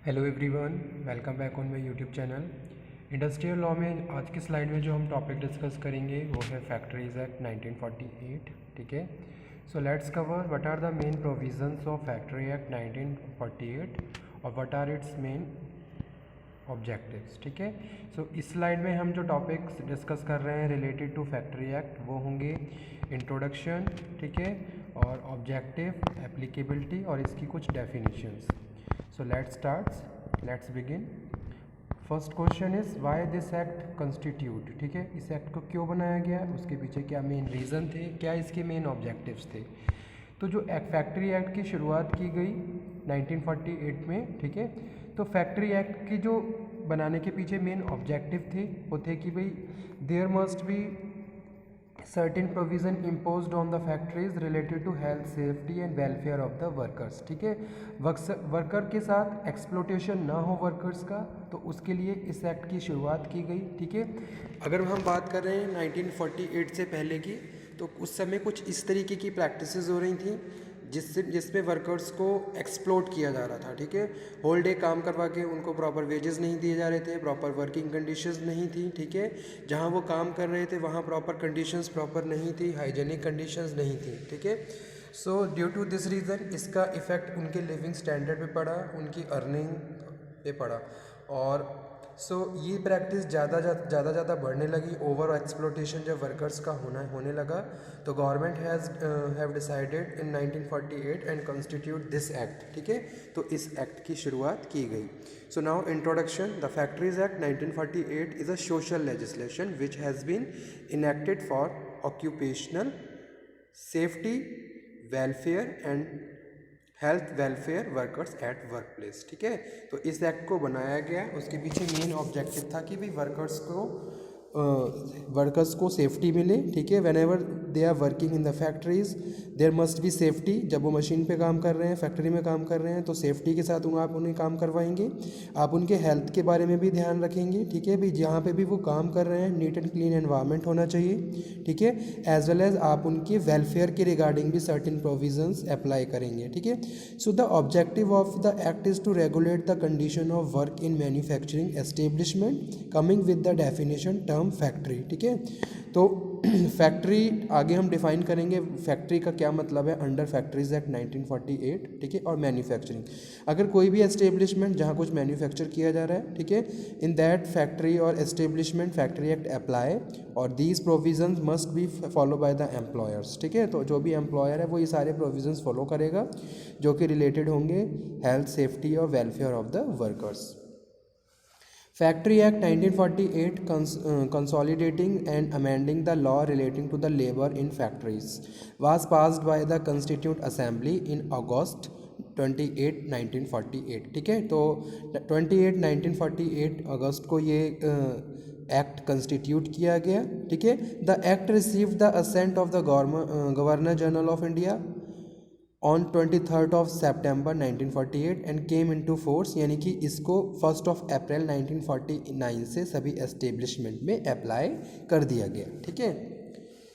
Hello everyone, welcome back on my YouTube channel. Industrial law में आज की slide में जो हम टॉपिक डिस्कस करेंगे वो है फैक्ट्रीज एक्ट 1948। ठीक है, so let's cover what are the main provisions of factory act 1948 और what are its main objectives. ठीक है, सो इस स्लाइड में हम जो टॉपिक्स डिस्कस कर रहे हैं रिलेटेड टू फैक्ट्री एक्ट वो होंगे इंट्रोडक्शन, ठीक है, और ऑब्जेक्टिव, एप्लीकेबिलिटी और इसकी कुछ definitions. So let's begin. First question is why this act constitute. ठीक है, इस एक्ट को क्यों बनाया गया, उसके पीछे क्या मेन रीज़न थे, क्या इसके मेन ऑब्जेक्टिव्स थे। तो जो फैक्ट्री एक्ट की शुरुआत की गई 1948 में, ठीक है, तो फैक्ट्री एक्ट की जो बनाने के पीछे मेन ऑब्जेक्टिव थे वो थे कि भाई there must be certain provision imposed on the factories related to health, safety and welfare of the workers। ठीक है, वर्कर के साथ एक्सप्लोटेशन ना हो वर्कर्स का, तो उसके लिए इस एक्ट की शुरुआत की गई। ठीक है, अगर हम बात कर रहे हैं 1948 से पहले की, तो उस समय कुछ इस तरीके की प्रैक्टिसेस हो रही थी जिसमें वर्कर्स को एक्सप्लोट किया जा रहा था। ठीक है, होल डे काम करवा के उनको प्रॉपर वेजेस नहीं दिए जा रहे थे, प्रॉपर वर्किंग कंडीशंस नहीं थी। ठीक है, जहाँ वो काम कर रहे थे वहाँ प्रॉपर कंडीशंस प्रॉपर नहीं थी, हाइजेनिक कंडीशंस नहीं थी। ठीक है, so due to this reason इसका इफ़ेक्ट उनके लिविंग स्टैंडर्ड पे पड़ा, उनकी अर्निंग पे पड़ा, और ये प्रैक्टिस ज़्यादा बढ़ने लगी। ओवर एक्सप्लोटेशन जब वर्कर्स का होने लगा, तो government have decided in 1948 and constitute this act. ठीक है, तो इस एक्ट की शुरुआत की गई। So now introduction. The factories act 1948 is a social legislation which has been enacted for occupational safety, welfare and health welfare workers at work place. ठीक है, तो इस एक्ट को बनाया गया, उसके पीछे मेन ऑब्जेक्टिव था कि भाई वर्कर्स को सेफ्टी मिले। ठीक है, whenever they are working in the factories there must be safety. जब वो मशीन पे काम कर रहे हैं, फैक्ट्री में काम कर रहे हैं, तो सेफ्टी के साथ आप उन्हें काम करवाएंगे। आप उनके हेल्थ के बारे में भी ध्यान रखेंगे। ठीक है, भाई जहाँ पे भी वो काम कर रहे हैं नीट एंड क्लीन एनवायरनमेंट होना चाहिए। ठीक है, एज वेल एज आप उनके वेलफेयर के रिगार्डिंग भी सर्टेन प्रोविजंस अप्लाई करेंगे। ठीक है, so the objective of the act is to regulate the condition of work in manufacturing establishment coming with the definition term factory. ठीक है, तो फैक्ट्री आगे हम डिफाइन करेंगे फैक्ट्री का क्या मतलब है अंडर फैक्ट्रीज एक्ट 1948। ठीक है, और मैन्युफैक्चरिंग, अगर कोई भी एस्टेब्लिशमेंट जहाँ कुछ मैन्युफैक्चर किया जा रहा है, ठीक है, इन दैट फैक्ट्री और एस्टेब्लिशमेंट फैक्ट्री एक्ट अप्लाई और these provisions must be follow by the employers. ठीक है, तो जो भी एम्प्लॉयर है वो ये सारे प्रोविजंस फॉलो करेगा जो कि रिलेटेड होंगे हेल्थ, सेफ्टी और welfare of the workers. Factory Act 1948 consolidating and amending the law relating to the labor in factories was passed by the Constituent Assembly in August 28, 1948। ठीक है, तो 28 1948 अगस्त को ये एक्ट कंस्टिट्यूट किया गया। ठीक है, the act received the assent of the governor general of India on 23 September 1948 and came into force, यानी कि इसको 1 अप्रैल 1949 से सभी एस्टेब्लिशमेंट में अप्लाई कर दिया गया। ठीक है,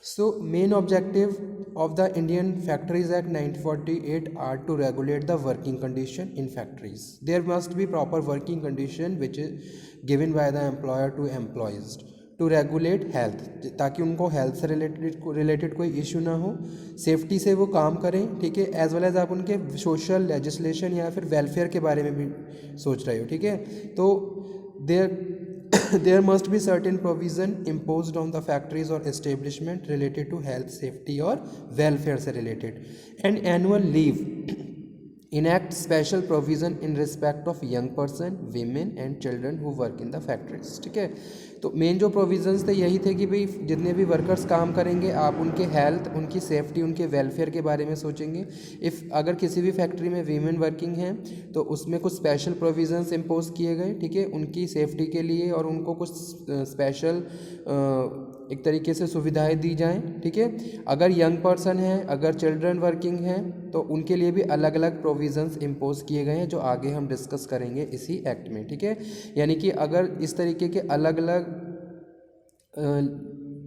so main objective of the Indian factories act 1948 are to regulate the working condition in factories. There must be proper working condition which is given by the employer to employees to regulate health, ताकि उनको health से related कोई issue ना हो, safety से वो काम करें। ठीक है, एज वेल एज आप उनके सोशल लेजिस्लेशन या फिर वेलफेयर के बारे में भी सोच रहे हो। ठीक है, तो there must be certain provision imposed on the factories और establishment related to health, safety और वेलफेयर से related, and annual leave enact special provision in respect of young person, women and children who work in the factories। ठीक है, तो main जो provisions थे यही थे कि भाई जितने भी वर्कर्स काम करेंगे आप उनके हेल्थ, उनकी सेफ्टी, उनके वेलफेयर के बारे में सोचेंगे। अगर किसी भी फैक्ट्री में वीमेन वर्किंग हैं तो उसमें कुछ स्पेशल प्रोविजंस इम्पोज किए गए। ठीक है, उनकी सेफ्टी के लिए, और उनको कुछ स्पेशल एक तरीके से सुविधाएं दी जाएं। ठीक है, अगर यंग पर्सन है, अगर चिल्ड्रन वर्किंग हैं, तो उनके लिए भी अलग अलग प्रोविजंस इम्पोज किए गए हैं जो आगे हम डिस्कस करेंगे इसी एक्ट में। ठीक है, यानी कि अगर इस तरीके के अलग अलग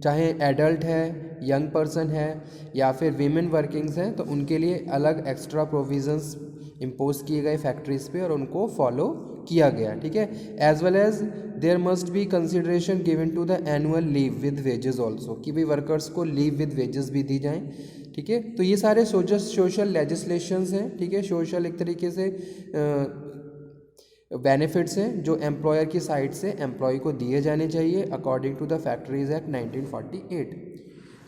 चाहे एडल्ट है, यंग पर्सन है या फिर वीमेन वर्किंग्स हैं, तो उनके लिए अलग एक्स्ट्रा प्रोविजंस इम्पोज किए गए फैक्ट्रीज़ पे और उनको फॉलो किया गया, ठीक है। As well as there must be consideration given to the annual leave with wages also, कि भाई वर्कर्स को लीव विद वेजेस भी दी जाएँ, ठीक है। तो ये सारे सोशल लेजिस्लेशंस हैं, ठीक है, सोशल एक तरीके से बेनिफिट्स हैं जो एम्प्लॉयर की साइड से एम्प्लॉय को दिए जाने चाहिए according to the factories act 1948।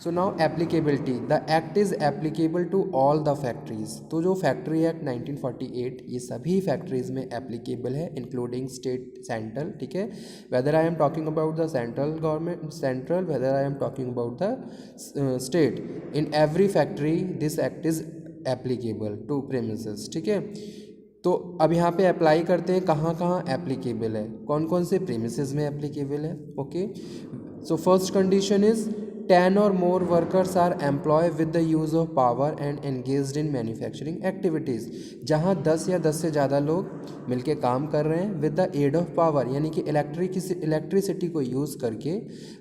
So now applicability, the act is applicable to all the factories. तो जो फैक्ट्री एक्ट 1948 ये सभी फैक्ट्रीज में एप्लीकेबल है इंक्लूडिंग स्टेट सेंट्रल, ठीक है। Whether I am talking about the central government central, whether I am talking about the state, in every factory this act is applicable to premises, ठीक है। तो अब यहाँ पे अप्लाई करते हैं कहाँ कहाँ एप्लीकेबल है, कौन कौन से प्रीमिसेस में एप्लीकेबल है। Okay, so first condition is 10 और more workers are employ with the use of power and engaged in manufacturing activities. जहाँ 10 या 10 से ज़्यादा लोग मिलके काम कर रहे हैं with the aid of power, यानी कि इलेक्ट्रिसिटी को यूज़ करके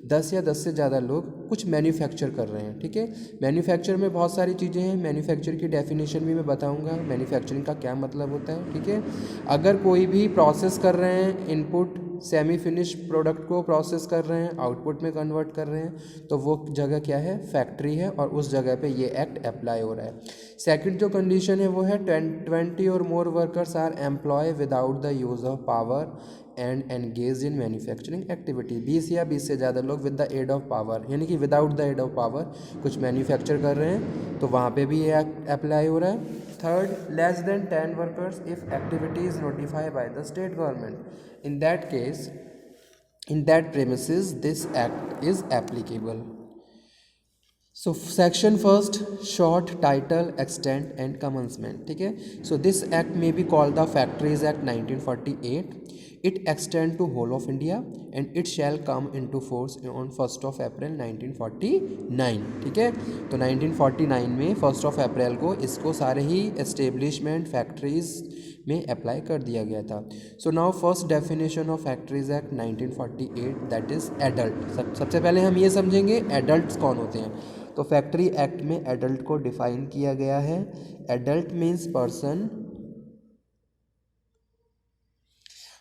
10 या 10 से ज़्यादा लोग कुछ मैन्युफैक्चर कर रहे हैं, ठीक है। मैन्युफैक्चर में बहुत सारी चीज़ें हैं, मैन्युफैक्चर की डेफिनेशन भी मैं बताऊंगा, मैन्युफैक्चरिंग का क्या मतलब होता है, ठीक है। अगर कोई भी प्रोसेस कर रहे हैं, इनपुट सेमी फिनिश प्रोडक्ट को प्रोसेस कर रहे हैं, आउटपुट में कन्वर्ट कर रहे हैं, तो वो जगह क्या है, फैक्ट्री है, और उस जगह पे ये एक्ट अप्लाई हो रहा है। सेकंड जो कंडीशन है वो है 20 और more workers are employ without the use of power and engage in manufacturing activity. 20 या 20 से ज़्यादा लोग with the aid of power, यानी कि without the aid of power कुछ मैन्युफैक्चर कर रहे हैं, तो वहाँ पे भी ये एक्ट अप्लाई हो रहा है। Third, less than 10 workers if activity is notified by the state government, in that case, in that premises this act is applicable. So section first, short title, extent and commencement, ठीक है। So this act may be called the Factories Act 1948. It extend to whole of India and it shall come into force on 1st of April 1949, ठीक है। तो 1949 में 1st of April को इसको सारे ही establishment factories में अप्लाई कर दिया गया था। So now first definition of factories act 1948, that is adult. सबसे पहले हम ये समझेंगे एडल्ट्स कौन होते हैं। तो फैक्ट्री एक्ट में एडल्ट को डिफाइन किया गया है। Adult means person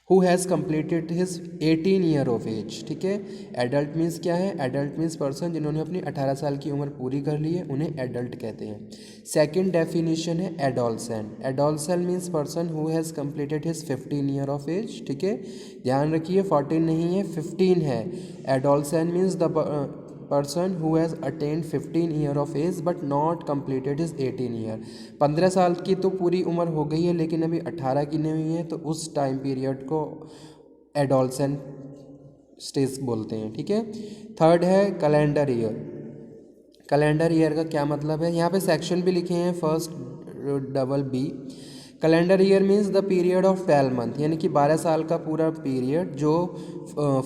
who has completed his 18 year of age, ठीक है। एडल्ट मीन्स क्या है, एडल्ट मीन्स पर्सन जिन्होंने अपनी 18 साल की उम्र पूरी कर ली है, उन्हें एडल्ट कहते हैं। सेकंड डेफिनेशन है adolescent. Adolescent means person who has completed his 15 year of age, ठीक है। ध्यान रखिए 14 नहीं है, 15 है। Adolescent means the person who has attend 15 year of age but not completed his 18 year. 15 साल की तो पूरी उम्र हो गई है लेकिन अभी 18 की नहीं हुई है, तो उस टाइम पीरियड को एडोलसेंट स्टेज बोलते हैं, ठीक है। थर्ड है कैलेंडर ईयर। कैलेंडर ईयर का क्या मतलब है, यहाँ पे सेक्शन भी लिखे हैं, first BB। Calendar year means the period of 12 month, यानी कि 12 साल का पूरा पीरियड जो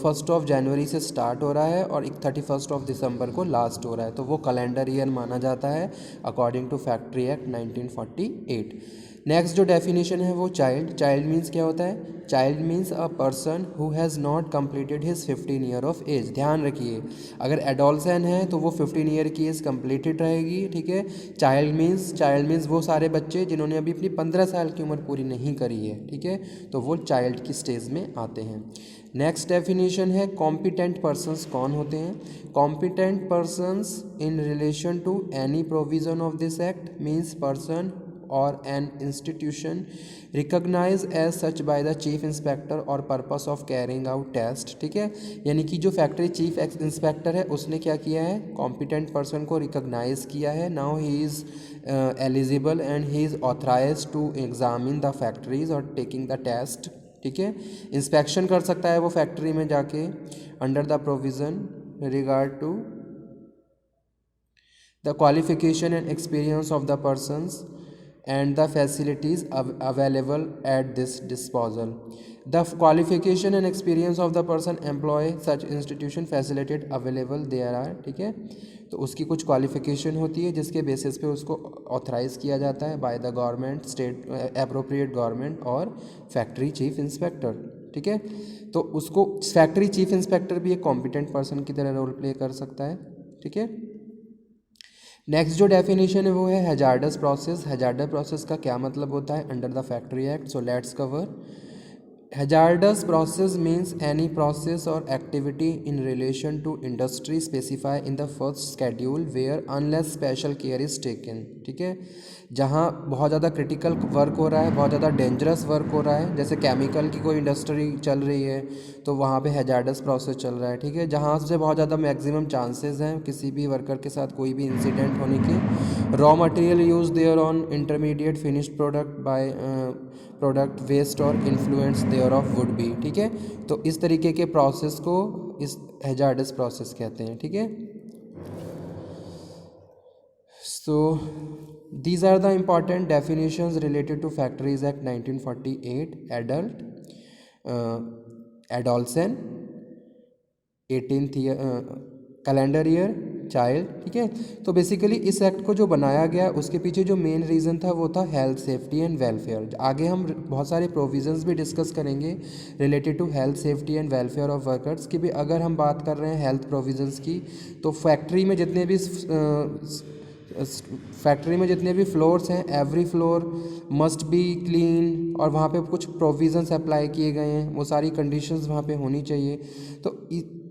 1st of जनवरी से स्टार्ट हो रहा है और 31st of दिसंबर को लास्ट हो रहा है, तो वो कैलेंडर ईयर माना जाता है according to factory act 1948। Next जो डेफिनेशन है वो चाइल्ड। चाइल्ड मीन्स क्या होता है, child means a person who has not completed his 15 year of age. ध्यान रखिए अगर एडोलसेंट है तो वो 15 ईयर की एज कम्प्लीटेड रहेगी, ठीक है। चाइल्ड मीन्स वो सारे बच्चे जिन्होंने अभी अपनी 15 साल की उम्र पूरी नहीं करी है, ठीक है, तो वो चाइल्ड की स्टेज में आते हैं। नेक्स्ट डेफिनेशन है कॉम्पिटेंट पर्सन्स कौन होते हैं। Competent persons in relation to any provision of this act means person और an institution recognize as such by the chief inspector और purpose of carrying out test, ठीक है। यानी कि जो फैक्ट्री चीफ इंस्पेक्टर है उसने क्या किया है, कॉम्पिटेंट पर्सन को रिकॉग्नाइज किया है। Now he is eligible and he is authorise to examine the factories और टेकिंग द टेस्ट, ठीक है। इंस्पेक्शन कर सकता है वो फैक्ट्री में जाके under the provision regard to the qualification and experience of the persons and the facilities available at this disposal. The qualification and experience of the person employ such institution facilitated available there are, ठीक है। तो उसकी कुछ qualification होती है जिसके basis पे उसको ऑथराइज किया जाता है by the government, state appropriate government और फैक्ट्री चीफ इंस्पेक्टर, ठीक है। तो उसको फैक्ट्री चीफ इंस्पेक्टर भी एक कॉम्पिटेंट पर्सन की तरह रोल प्ले कर सकता है, ठीक है। नेक्स्ट जो डेफिनेशन है वो है हैजार्डस प्रोसेस। हैजार्डस प्रोसेस का क्या मतलब होता है under the factory act, so let's cover. Hazardous process means any process or activity in relation to industry specified in the first schedule where unless special care is taken. ठीक है, जहाँ बहुत ज़्यादा क्रिटिकल वर्क हो रहा है, बहुत ज़्यादा डेंजरस वर्क हो रहा है, जैसे केमिकल की कोई इंडस्ट्री चल रही है तो वहाँ पे हैजार्डस प्रोसेस चल रहा है. ठीक है, जहाँ से बहुत ज़्यादा मैक्सिमम चांसेस हैं किसी भी वर्कर के साथ कोई भी इंसिडेंट होने के. Raw material use thereon intermediate finished product byproduct waste और influence thereof would be. ठीक है, तो इस तरीके के प्रोसेस को इस हैजार्डस प्रोसेस कहते हैं. ठीक है, so these are the important definitions related to Factories Act 1948. Adult, adolescent, 18th calendar year, child. ठीक है, तो बेसिकली इस एक्ट को जो बनाया गया उसके पीछे जो मेन रीज़न था वो था हेल्थ, सेफ्टी एंड वेलफेयर. आगे हम बहुत सारे प्रोविजंस भी डिस्कस करेंगे related to health, safety and welfare of workers की भी. अगर हम बात कर रहे हैं हेल्थ प्रोविजंस की तो फैक्ट्री में जितने भी फ्लोर्स हैं, every floor must be clean, और वहाँ पे कुछ प्रोविजंस अप्लाई किए गए हैं, वो सारी कंडीशंस वहाँ पे होनी चाहिए. तो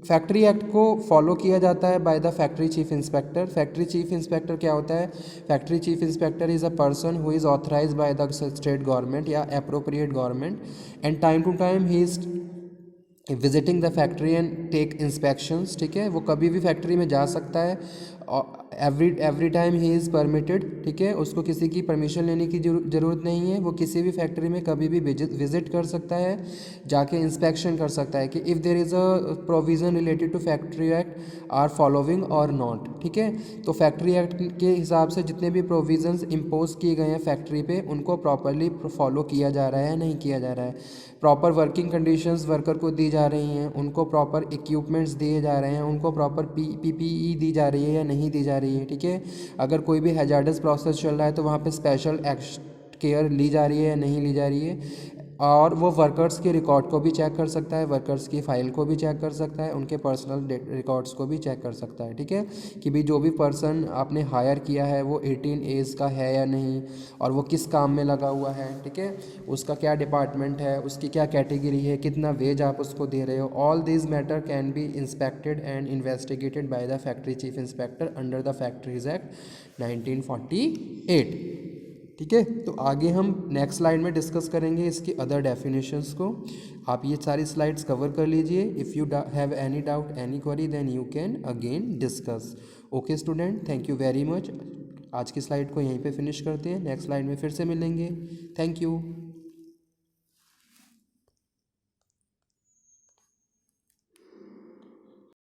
फैक्ट्री एक्ट को फॉलो किया जाता है by the factory chief inspector. Factory chief inspector क्या होता है? Factory chief inspector is a person who is authorize by the state government या appropriate government, and time to time he is visiting the factory and take inspections. ठीक है, वो कभी भी factory में जा सकता है, every time he is permitted. ठीक है, उसको किसी की परमिशन लेने की ज़रूरत नहीं है. वो किसी भी फैक्ट्री में कभी भी विजिट कर सकता है, जाके इंस्पेक्शन कर सकता है कि if there is a provision related to factory act are following और नॉट. ठीक है, तो फैक्ट्री एक्ट के हिसाब से जितने भी प्रोविज़न्स इम्पोज किए गए हैं फैक्ट्री पे उनको प्रॉपरली फॉलो किया जा रहा है, नहीं किया जा रहा है. प्रॉपर वर्किंग कंडीशंस वर्कर को दी जा रही हैं, उनको प्रॉपर इक्विपमेंट्स दिए जा रहे हैं, उनको प्रॉपर पीपीई दी जा रही है या नहीं दी जा रही है. ठीक है, अगर कोई भी हैजार्डस प्रोसेस चल रहा है तो वहाँ पे स्पेशल केयर ली जा रही है या नहीं ली जा रही है. और वो वर्कर्स के रिकॉर्ड को भी चेक कर सकता है, वर्कर्स की फ़ाइल को भी चेक कर सकता है, उनके पर्सनल रिकॉर्ड्स को भी चेक कर सकता है. ठीक है, कि भाई जो भी पर्सन आपने हायर किया है वो 18 एज का है या नहीं, और वो किस काम में लगा हुआ है. ठीक है, उसका क्या डिपार्टमेंट है, उसकी क्या कैटेगरी है, कितना वेज आप उसको दे रहे हो. All this matter can be inspected and investigated by the factory chief inspector under the factories act 1948. ठीक है, तो आगे हम नेक्स्ट स्लाइड में डिस्कस करेंगे इसकी अदर डेफिनेशंस को. आप ये सारी स्लाइड्स कवर कर लीजिए. If you have any doubt, any query, then you can again discuss. Okay student, thank you very much. आज की स्लाइड को यहीं पे फिनिश करते हैं, नेक्स्ट स्लाइड में फिर से मिलेंगे. Thank you.